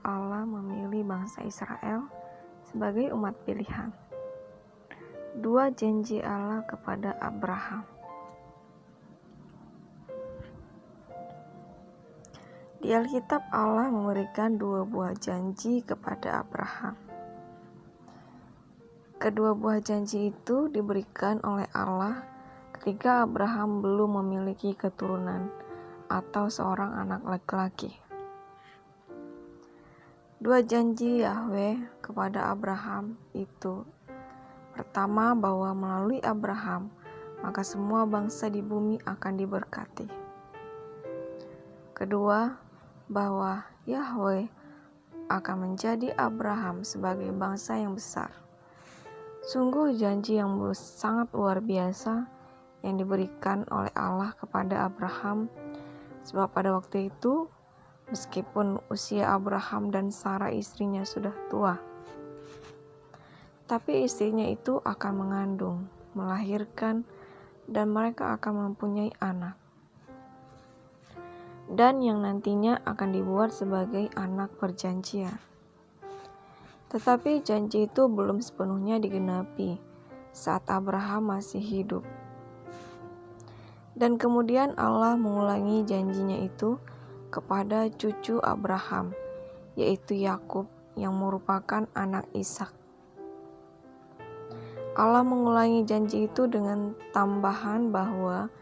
Allah memilih bangsa Israel sebagai umat pilihan. Dua janji Allah kepada Abraham. Di Alkitab Allah memberikan dua buah janji kepada Abraham. Kedua buah janji itu diberikan oleh Allah ketika Abraham belum memiliki keturunan atau seorang anak laki-laki. Dua janji Yahweh kepada Abraham itu, pertama, bahwa melalui Abraham maka semua bangsa di bumi akan diberkati. Kedua, bahwa Yahweh akan menjadi Abraham sebagai bangsa yang besar. Sungguh janji yang sangat luar biasa yang diberikan oleh Allah kepada Abraham, sebab pada waktu itu meskipun usia Abraham dan Sarah istrinya sudah tua, tapi istrinya itu akan mengandung, melahirkan, dan mereka akan mempunyai anak, dan yang nantinya akan dibuat sebagai anak perjanjian. Tetapi janji itu belum sepenuhnya digenapi saat Abraham masih hidup. Dan kemudian Allah mengulangi janjinya itu kepada cucu Abraham, yaitu Yakub yang merupakan anak Ishak. Allah mengulangi janji itu dengan tambahan bahwa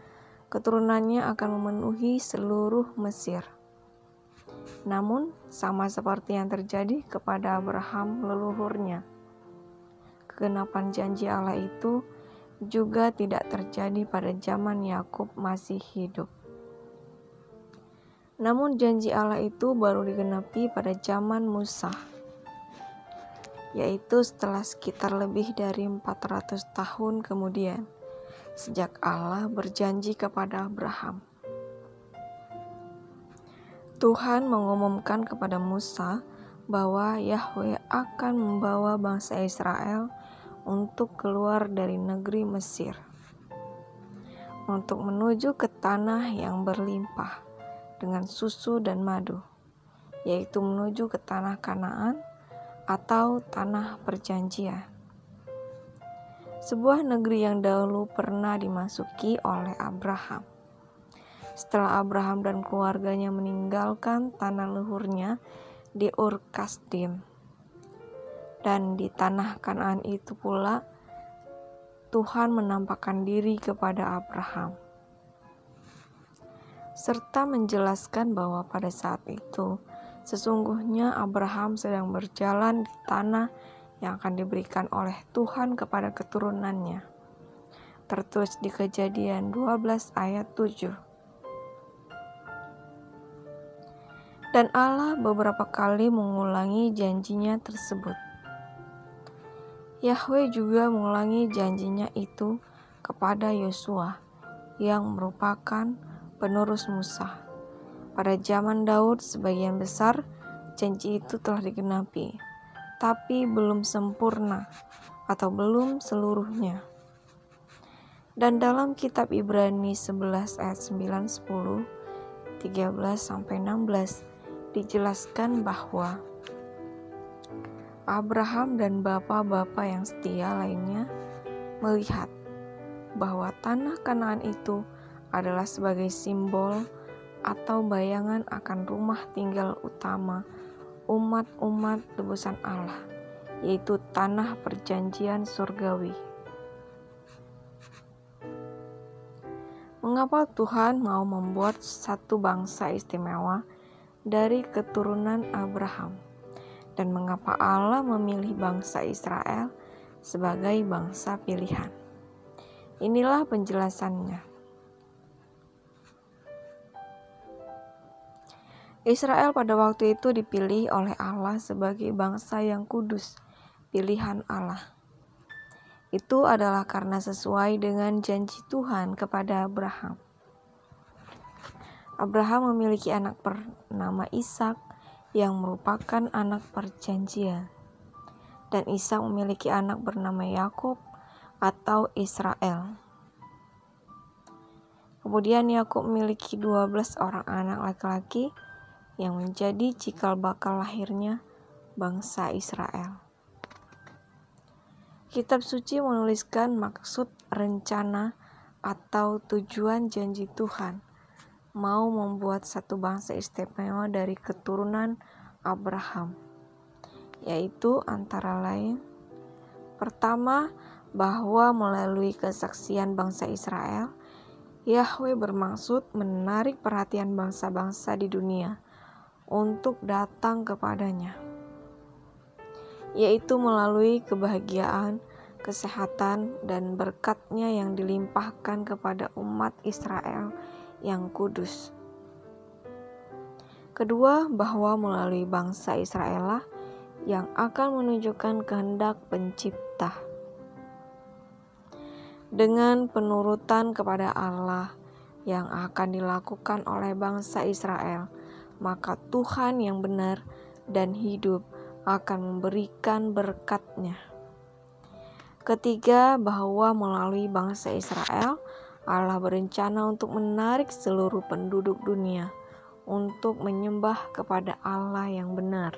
keturunannya akan memenuhi seluruh Mesir. Namun, sama seperti yang terjadi kepada Abraham leluhurnya, kegenapan janji Allah itu juga tidak terjadi pada zaman Yakub masih hidup. Namun janji Allah itu baru digenapi pada zaman Musa, yaitu setelah sekitar lebih dari 400 tahun kemudian, sejak Allah berjanji kepada Abraham. Tuhan mengumumkan kepada Musa bahwa Yahweh akan membawa bangsa Israel untuk keluar dari negeri Mesir, untuk menuju ke tanah yang berlimpah dengan susu dan madu, yaitu menuju ke tanah Kanaan atau tanah perjanjian. Sebuah negeri yang dahulu pernah dimasuki oleh Abraham. Setelah Abraham dan keluarganya meninggalkan tanah leluhurnya di Ur Kasdim, dan di tanah Kanaan itu pula Tuhan menampakkan diri kepada Abraham, serta menjelaskan bahwa pada saat itu sesungguhnya Abraham sedang berjalan di tanah yang akan diberikan oleh Tuhan kepada keturunannya. Tertulis di Kejadian 12 ayat 7. Dan Allah beberapa kali mengulangi janjinya tersebut. Yahweh juga mengulangi janjinya itu kepada Yosua yang merupakan penerus Musa. Pada zaman Daud sebagian besar janji itu telah digenapi, tapi belum sempurna atau belum seluruhnya. Dan dalam kitab Ibrani 11 ayat 9, 10, 13-16 dijelaskan bahwa Abraham dan bapa-bapa yang setia lainnya melihat bahwa tanah Kanaan itu adalah sebagai simbol atau bayangan akan rumah tinggal utama umat-umat tebusan Allah, yaitu tanah perjanjian surgawi. Mengapa Tuhan mau membuat satu bangsa istimewa dari keturunan Abraham? Dan mengapa Allah memilih bangsa Israel sebagai bangsa pilihan? Inilah penjelasannya. Israel pada waktu itu dipilih oleh Allah sebagai bangsa yang kudus, pilihan Allah. Itu adalah karena sesuai dengan janji Tuhan kepada Abraham. Abraham memiliki anak bernama Ishak yang merupakan anak perjanjian, dan Ishak memiliki anak bernama Yakub atau Israel. Kemudian Yakub memiliki 12 orang anak laki-laki yang menjadi cikal bakal lahirnya bangsa Israel. Kitab suci menuliskan maksud, rencana, atau tujuan janji Tuhan mau membuat satu bangsa istimewa dari keturunan Abraham, yaitu antara lain: pertama, bahwa melalui kesaksian bangsa Israel, Yahweh bermaksud menarik perhatian bangsa-bangsa di dunia untuk datang kepadanya, yaitu melalui kebahagiaan, kesehatan, dan berkat-Nya yang dilimpahkan kepada umat Israel yang kudus. Kedua, bahwa melalui bangsa Israel lah yang akan menunjukkan kehendak Pencipta. Dengan penurutan kepada Allah yang akan dilakukan oleh bangsa Israel, maka Tuhan yang benar dan hidup akan memberikan berkat-Nya. Ketiga, bahwa melalui bangsa Israel, Allah berencana untuk menarik seluruh penduduk dunia untuk menyembah kepada Allah yang benar.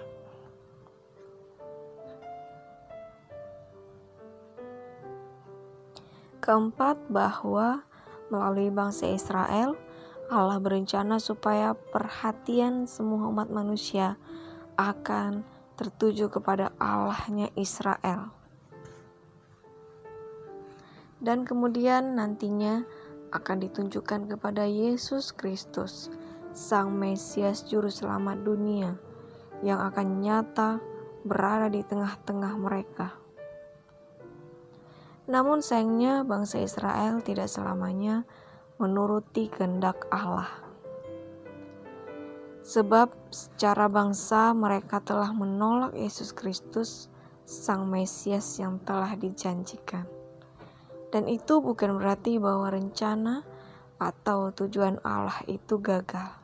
Keempat, bahwa melalui bangsa Israel, Allah berencana supaya perhatian semua umat manusia akan tertuju kepada Allah-nya Israel. Dan kemudian nantinya akan ditunjukkan kepada Yesus Kristus, Sang Mesias Juru Selamat dunia, yang akan nyata berada di tengah-tengah mereka. Namun sayangnya bangsa Israel tidak selamanya menuruti kehendak Allah. Sebab secara bangsa mereka telah menolak Yesus Kristus, Sang Mesias yang telah dijanjikan. Dan itu bukan berarti bahwa rencana atau tujuan Allah itu gagal.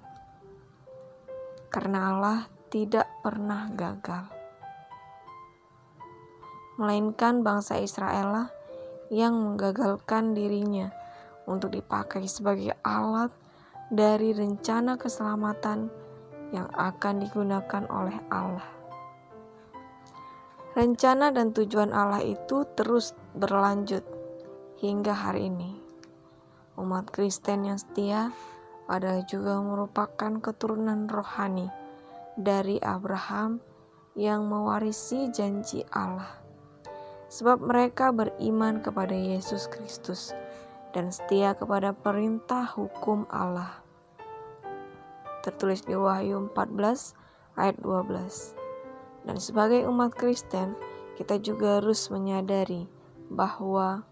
Karena Allah tidak pernah gagal. Melainkan bangsa Israel lah yang menggagalkan dirinya untuk dipakai sebagai alat dari rencana keselamatan yang akan digunakan oleh Allah. Rencana dan tujuan Allah itu terus berlanjut hingga hari ini. Umat Kristen yang setia adalah juga merupakan keturunan rohani dari Abraham yang mewarisi janji Allah. Sebab mereka beriman kepada Yesus Kristus dan setia kepada perintah hukum Allah. Tertulis di Wahyu 14 ayat 12. Dan sebagai umat Kristen, kita juga harus menyadari bahwa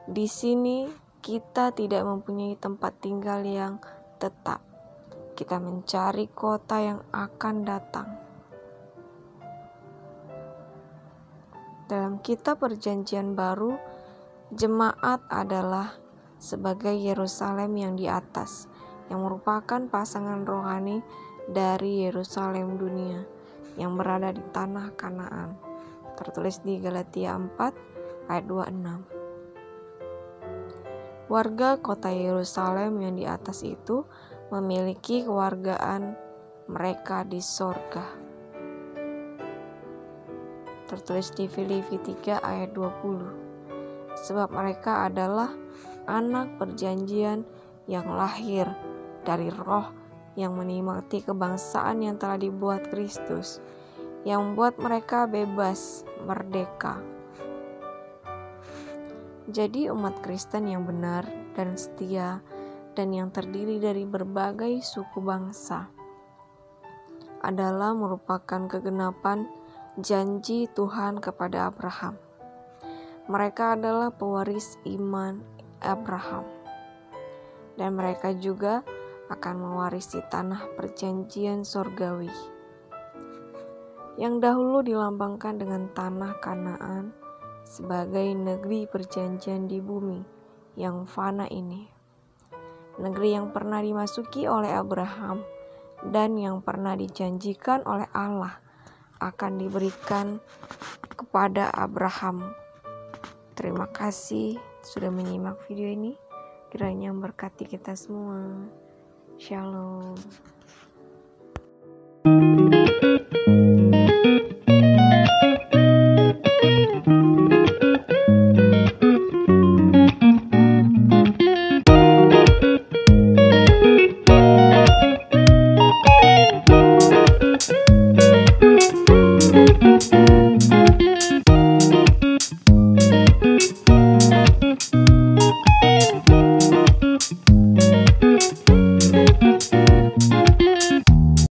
di sini kita tidak mempunyai tempat tinggal yang tetap. Kita mencari kota yang akan datang. Dalam kitab Perjanjian Baru, jemaat adalah sebagai Yerusalem yang di atas, yang merupakan pasangan rohani dari Yerusalem dunia yang berada di tanah Kanaan. Tertulis di Galatia 4 ayat 26. Warga kota Yerusalem yang di atas itu memiliki kewargaan mereka di sorga. Tertulis di Filipi 3 ayat 20. Sebab mereka adalah anak perjanjian yang lahir dari roh yang menikmati kebangsaan yang telah dibuat Kristus, yang membuat mereka bebas, merdeka. Jadi umat Kristen yang benar dan setia dan yang terdiri dari berbagai suku bangsa adalah merupakan kegenapan janji Tuhan kepada Abraham. Mereka adalah pewaris iman Abraham. Dan mereka juga akan mewarisi tanah perjanjian sorgawi yang dahulu dilambangkan dengan tanah Kanaan sebagai negeri perjanjian di bumi yang fana ini. Negeri yang pernah dimasuki oleh Abraham dan yang pernah dijanjikan oleh Allah akan diberikan kepada Abraham. Terima kasih sudah menyimak video ini. Kiranya memberkati kita semua. Shalom.